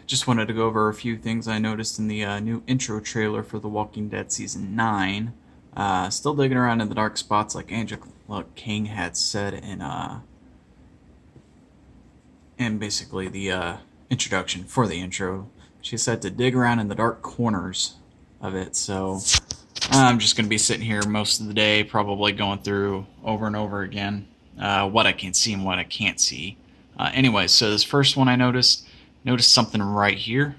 Just wanted to go over a few things I noticed in the new intro trailer for The Walking Dead Season 9. Still digging around in the dark spots like Angela King had said in basically the introduction for the intro. She said to dig around in the dark corners of it, so I'm just going to be sitting here most of the day, probably going through over and over again what I can see and what I can't see. Anyway, so this first one I noticed something right here.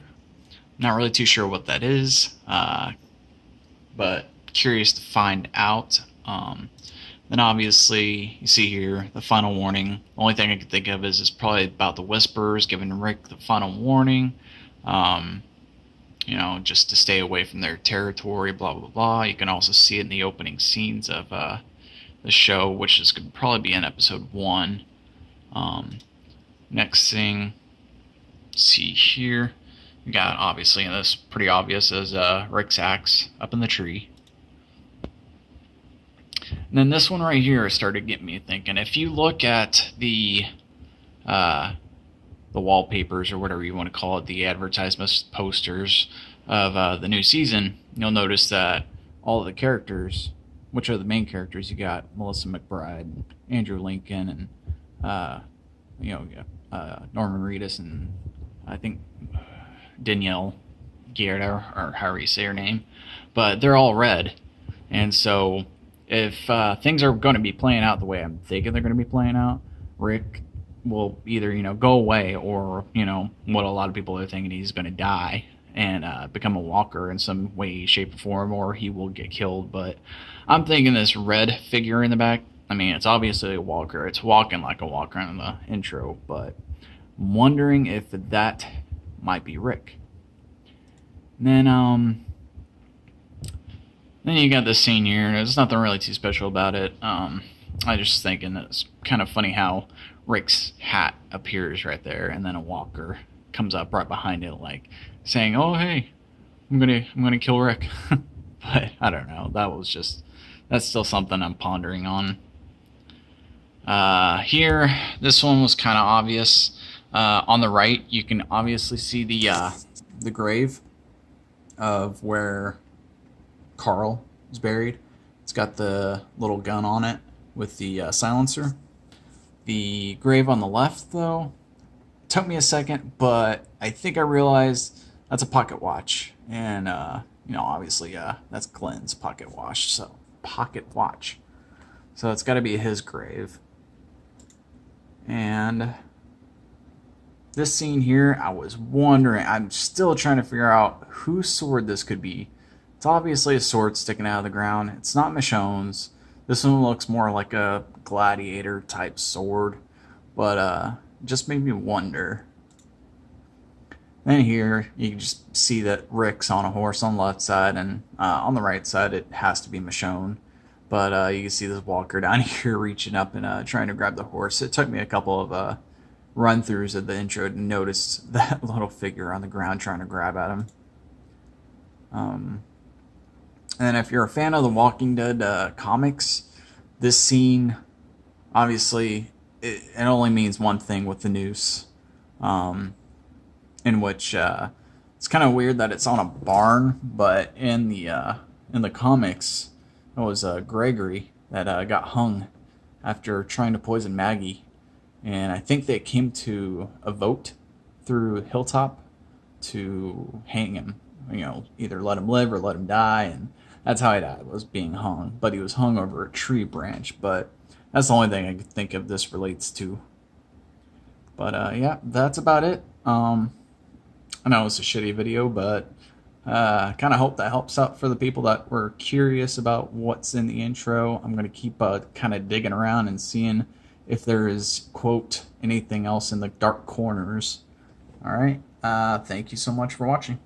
Not really too sure what that is, but curious to find out. Then obviously, you see here the final warning. The only thing I can think of is probably about the Whisperers giving Rick the final warning. Just to stay away from their territory, blah, blah, blah. You can also see it in the opening scenes of the show, which is could probably be in episode 1. Next thing, see here, you got obviously, and this is pretty obvious, as Rick's axe up in the tree. And then this one right here started getting me thinking. If you look at the wallpapers, or whatever you want to call it, the advertisements, posters of the new season, you'll notice that all of the characters, which are the main characters, you got Melissa McBride, Andrew Lincoln, and Norman Reedus, and I think Danielle Guerra, or however you say her name, but they're all red. And so if things are going to be playing out the way I'm thinking they're going to be playing out, Rick will either go away, or what a lot of people are thinking, he's going to die and become a walker in some way, shape, or form, or he will get killed. But I'm thinking this red figure in the back, I mean, it's obviously a walker. It's walking like a walker in the intro, but I'm wondering if that might be Rick. And then you got this scene here. There's nothing really too special about it. I just thinking it's kind of funny how Rick's hat appears right there, and then a walker comes up right behind it, like saying, "Oh, hey, I'm gonna kill Rick." But I don't know. That's still something I'm pondering on. Here, this one was kind of obvious. On the right, you can obviously see the grave of where Carl is buried. It's got the little gun on it with the silencer. The grave on the left, though, took me a second, but I think I realized that's a pocket watch. And, obviously, that's Glenn's pocket watch. So it's got to be his grave. And this scene here, I was wondering, I'm still trying to figure out whose sword this could be. It's obviously a sword sticking out of the ground. It's not Michonne's. This one looks more like a gladiator type sword, but just made me wonder. Then here, you can just see that Rick's on a horse on the left side, and on the right side, it has to be Michonne. But you can see this walker down here reaching up and trying to grab the horse. It took me a couple of run-throughs of the intro to notice that little figure on the ground trying to grab at him. And if you're a fan of the Walking Dead comics, this scene, obviously, it only means one thing with the noose, in which it's kind of weird that it's on a barn, but in the comics, it was Gregory that got hung after trying to poison Maggie, and I think they came to a vote through Hilltop to hang him, either let him live or let him die, and that's how he died, was being hung. But he was hung over a tree branch. But that's the only thing I could think of this relates to. But yeah, that's about it. I know it's a shitty video, but kind of hope that helps out for the people that were curious about what's in the intro. I'm going to keep kind of digging around and seeing if there is, quote, anything else in the dark corners. All right. Thank you so much for watching.